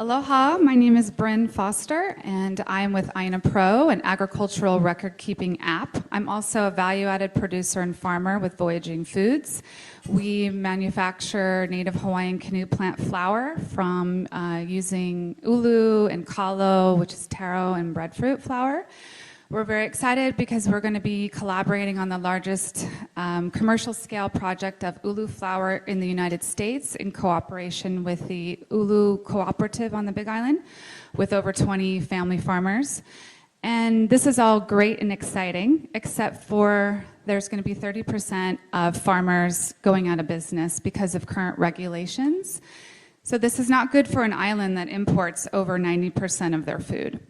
Aloha, my name is Bryn Foster, and I am with ʻāina Pro, an agricultural record-keeping app. I'm also a value-added producer and farmer with Voyaging Foods. We manufacture native Hawaiian canoe plant flour from using ulu and kalo, which is taro and breadfruit flour. We're very excited because we're going to be collaborating on the largest commercial scale project of ulu flour in the United States in cooperation with the Ulu Cooperative on the Big Island with over 20 family farmers. And this is all great and exciting, except for there's going to be 30% of farmers going out of business because of current regulations. So this is not good for an island that imports over 90% of their food.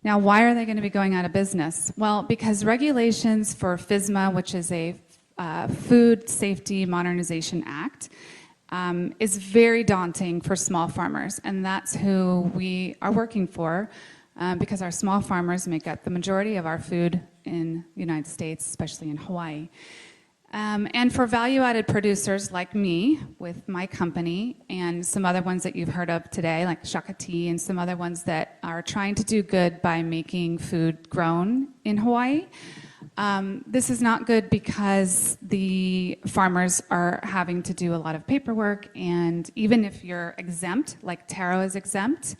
Now, why are they going to be going out of business? Well, because regulations for FSMA, which is a Food Safety Modernization Act, is very daunting for small farmers, and that's who we are working for because our small farmers make up the majority of our food in the United States, especially in Hawaii. And for value-added producers like me with my company and some other ones that you've heard of today, like Shakati and some other ones that are trying to do good by making food grown in Hawaii, this is not good because the farmers are having to do a lot of paperwork, and even if you're exempt, like taro is exempt,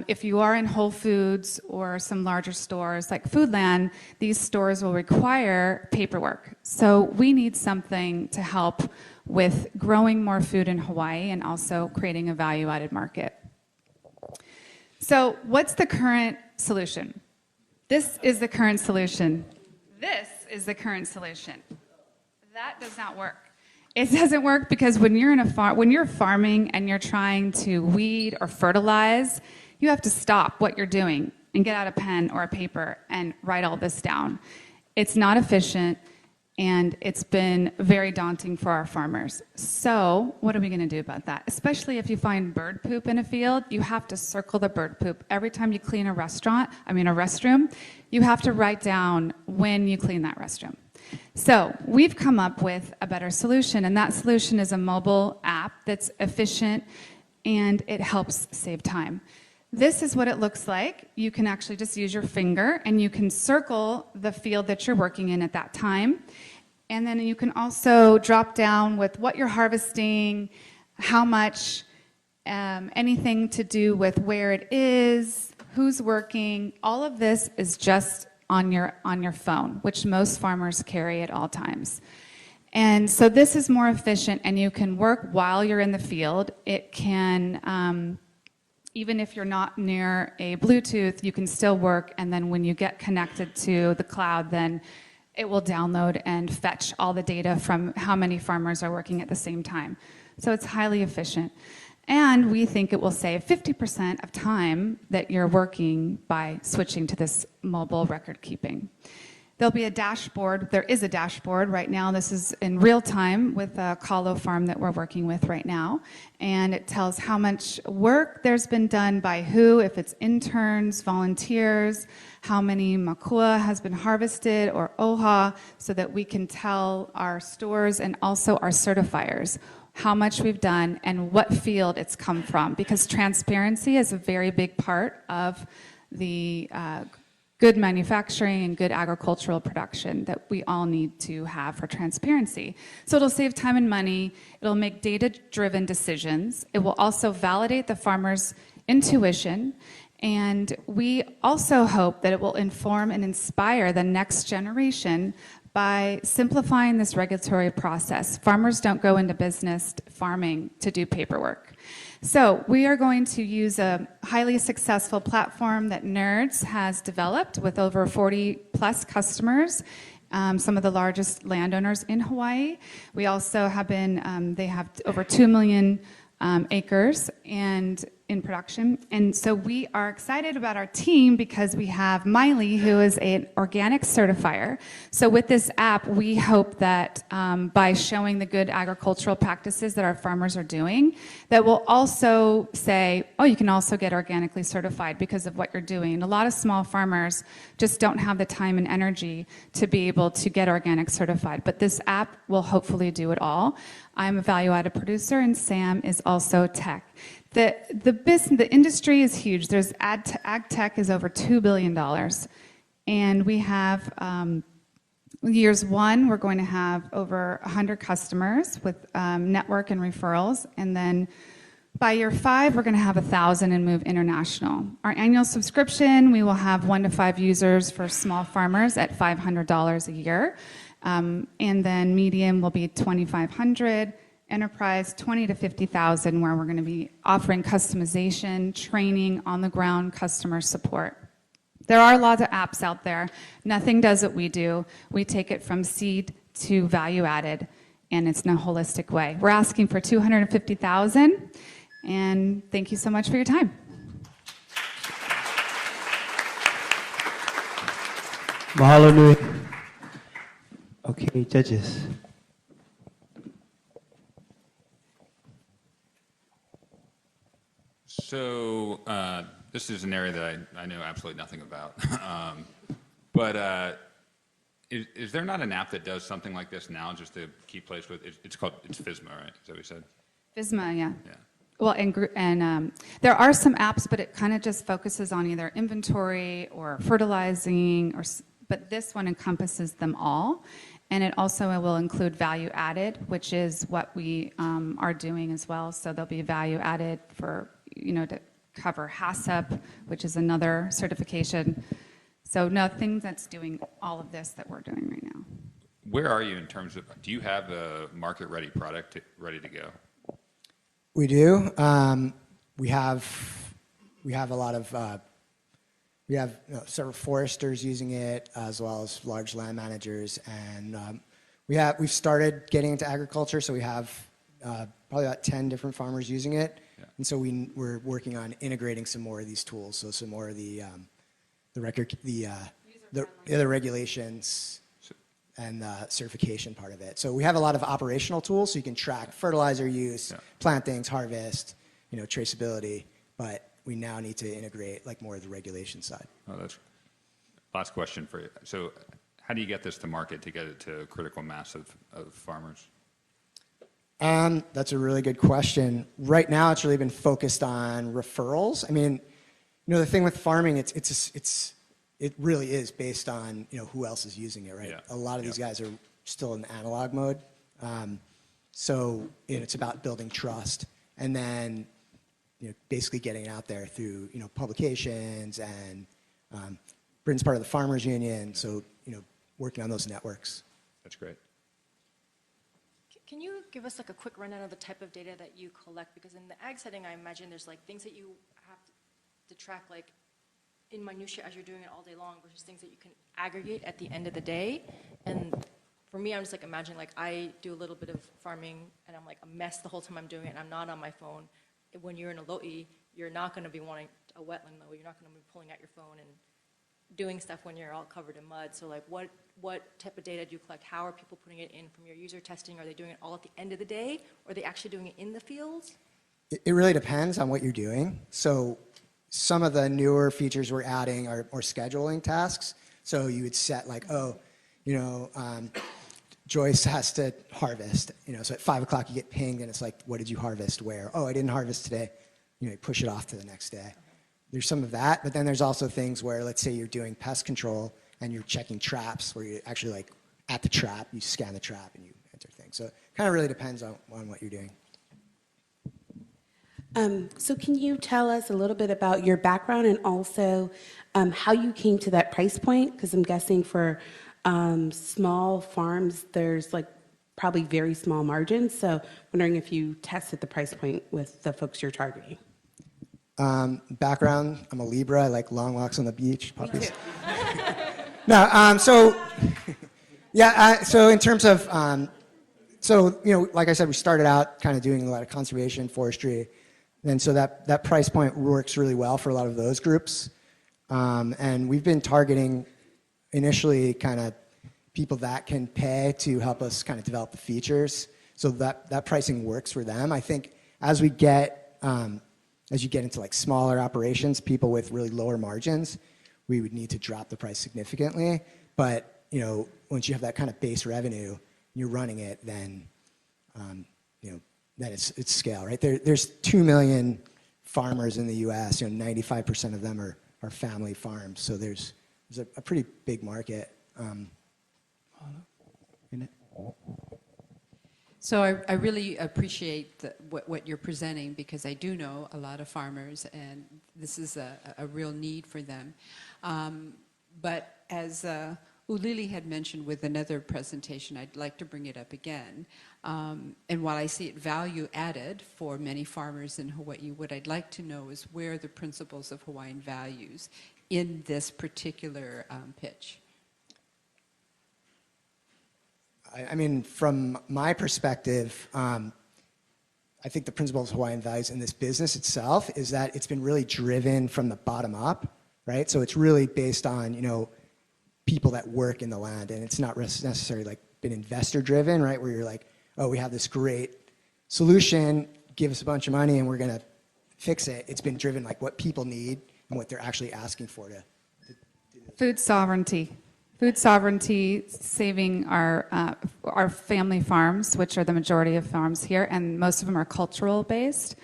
if you are in Whole Foods or some larger stores like Foodland, these stores will require paperwork. So we need something to help with growing more food in Hawaii and also creating a value-added market. So what's the current solution? This is the current solution. This is the current solution. That does not work. It doesn't work because when you're in a when you're farming and you're trying to weed or fertilize, you have to stop what you're doing and get out a pen or a paper and write all this down. It's not efficient, and it's been very daunting for our farmers. So what are we going to do about that? Especially if you find bird poop in a field, you have to circle the bird poop. Every time you clean a restroom, you have to write down when you clean that restroom. So we've come up with a better solution, and that solution is a mobile app that's efficient and it helps save time. This is what it looks like. You can actually just use your finger and you can circle the field that you're working in at that time. And then you can also drop down with what you're harvesting, how much, anything to do with where it is, who's working. All of this is just on your phone, which most farmers carry at all times. And so this is more efficient, and you can work while you're in the field. It can, even if you're not near a Bluetooth, you can still work, and then when you get connected to the cloud, then it will download and fetch all the data from how many farmers are working at the same time. So it's highly efficient. And we think it will save 50% of time that you're working by switching to this mobile record keeping. There'll be a dashboard. There is a dashboard right now. This is in real time with a kalo farm that we're working with right now. And it tells how much work there's been done by who, if it's interns, volunteers, how many makua has been harvested or oha, so that we can tell our stores and also our certifiers how much we've done and what field it's come from, because transparency is a very big part of the good manufacturing and good agricultural production that we all need to have for transparency. So it'll save time and money, it'll make data-driven decisions, it will also validate the farmer's intuition, and we also hope that it will inform and inspire the next generation by simplifying this regulatory process. Farmers don't go into business farming to do paperwork. So we are going to use a highly successful platform that Nerds has developed with over 40 plus customers, some of the largest landowners in Hawaii. We also have been, they have over 2 million acres and in production. And so we are excited about our team because we have Miley, who is an organic certifier. So with this app, we hope that by showing the good agricultural practices that our farmers are doing, that will also say, oh, you can also get organically certified because of what you're doing. A lot of small farmers just don't have the time and energy to be able to get organic certified, but this app will hopefully do it all. I'm a value-added producer, and Sam is also tech. The industry is huge. There's ag tech is over $2 billion. And we have, years one, we're going to have over 100 customers with network and referrals. And then by year 5, we're going to have 1,000 and move international. Our annual subscription, we will have 1 to 5 users for small farmers at $500 a year. And then medium will be 2,500. Enterprise, 20 to 50,000, where we're going to be offering customization, training, on-the-ground customer support. There are a lot of apps out there. Nothing does what we do. We take it from seed to value added, and it's in a holistic way. We're asking for 250,000, and thank you so much for your time. Mahalo nui. Okay, judges. So this is an area that I know absolutely nothing about. But is there not an app that does something like this now, just to keep pace with? It's FSMA, right? Is that what you said? FSMA, yeah. Yeah. Well, and there are some apps, but it kind of just focuses on either inventory or fertilizing, but this one encompasses them all. And it also will include value added, which is what we are doing as well. So there'll be value added for, to cover HACCP, which is another certification. So nothing that's doing all of this that we're doing right now. Where are you in terms of, do you have a market-ready product ready to go? We do. We have a lot of, we have several foresters using it, as well as large land managers, and we've started getting into agriculture, so we have probably about 10 different farmers using it, yeah. And so we're working on integrating some more of these tools, so some more of the regulations and the certification part of it. So we have a lot of operational tools, so you can track fertilizer use, yeah. Plantings, harvest, traceability, but we now need to integrate like more of the regulation side. Oh, that's last question for you. So how do you get this to market to get it to critical mass of farmers? That's a really good question. Right now, it's really been focused on referrals. I mean, the thing with farming, it really is based on who else is using it, right? Yeah. A lot of these guys are still in analog mode, so it's about building trust, and then basically getting it out there through publications and Britain's part of the Farmers Union, so working on those networks. That's great. Can you give us like a quick rundown of the type of data that you collect? Because in the ag setting, I imagine there's like things that you have to track like in minutia as you're doing it all day long versus things that you can aggregate at the end of the day. And for me, I'm just like imagining like I do a little bit of farming and I'm like a mess the whole time I'm doing it and I'm not on my phone. When you're in a lo'i, you're not going to be wanting a wetland mow. You're not going to be pulling out your phone and doing stuff when you're all covered in mud. So like what type of data do you collect? How are people putting it in from your user testing? Are they doing it all at the end of the day? Or are they actually doing it in the fields? It really depends on what you're doing. So some of the newer features we're adding are scheduling tasks. So you would set like, Joyce has to harvest, so at 5 o'clock you get pinged and it's like, what did you harvest where? Oh, I didn't harvest today. You push it off to the next day. There's some of that, but then there's also things where, let's say you're doing pest control and you're checking traps where you actually like at the trap, you scan the trap and you enter things. So it kind of really depends on what you're doing. So can you tell us a little bit about your background and also how you came to that price point? Because I'm guessing for small farms, there's like probably very small margins. So wondering if you tested the price point with the folks you're targeting. Background, I'm a Libra. I like long walks on the beach, puppies. No, so in terms of, like I said, we started out kind of doing a lot of conservation, forestry, and so that price point works really well for a lot of those groups. And we've been targeting initially kind of people that can pay to help us kind of develop the features. So that pricing works for them. I think as you get into like smaller operations, people with really lower margins, we would need to drop the price significantly. But once you have that kind of base revenue, you're running it, then then it's scale, right? There's 2 million farmers in the U.S. 95% of them are family farms. So there's a pretty big market. So I really appreciate what you're presenting, because I do know a lot of farmers, and this is a real need for them. But as Ulili had mentioned with another presentation, I'd like to bring it up again. And while I see it value added for many farmers in Hawaii, what I'd like to know is where the principles of Hawaiian values in this particular pitch. I mean, from my perspective, I think the principles of Hawaiian values in this business itself is that it's been really driven from the bottom up, right? So it's really based on, people that work in the land, and it's not necessarily like been investor driven, right? Where you're like, oh, we have this great solution, give us a bunch of money and we're going to fix it. It's been driven like what people need and what they're actually asking for to Food sovereignty. Food sovereignty, saving our family farms, which are the majority of farms here, and most of them are cultural based,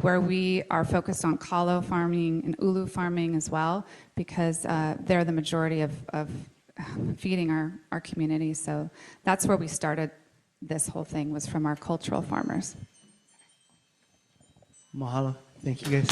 where we are focused on kalo farming and ulu farming as well, because they're the majority of feeding our community. So that's where we started this whole thing, was from our cultural farmers. Mahalo. Thank you guys.